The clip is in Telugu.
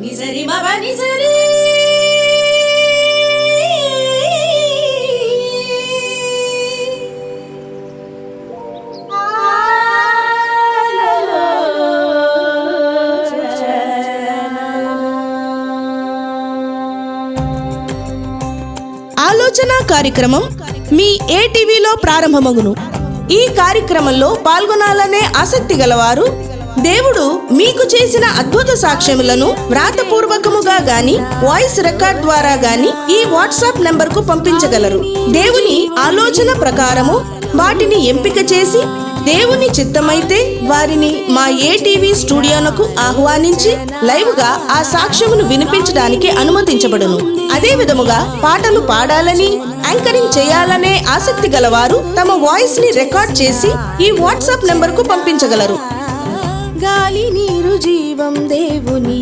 నిజరి బాబా నిజరి ఆలోచన కార్యక్రమం మీ ఏటీవీలో ప్రారంభమగును. ఈ కార్యక్రమంలో పాల్గొనాలనే ఆసక్తి గలవారు దేవుడు మీకు చేసిన అద్భుత సాక్ష్యములను వ్రాతపూర్వకముగా గాని వాయిస్ రికార్డ్ ద్వారా గాని ఈ వాట్సాప్ నంబర్ కు పంపించగలరు. దేవుని ఆలోచన ప్రకారము వాటిని ఎంపిక చేసి దేవుని చిత్తమైతే వారిని మా ఏటీవీ స్టూడియోనకు ఆహ్వానించి లైవ్ గా ఆ సాక్ష్యమును వినిపించడానికి అనుమతించబడును. అదే విధముగా పాటలు పాడాలని, యాంకరింగ్ చేయాలనే ఆసక్తి గలవారు తమ వాయిస్ ని రికార్డ్ చేసి ఈ వాట్సాప్ నంబర్ కు పంపించగలరు. గాలి నీరు జీవం దేవుని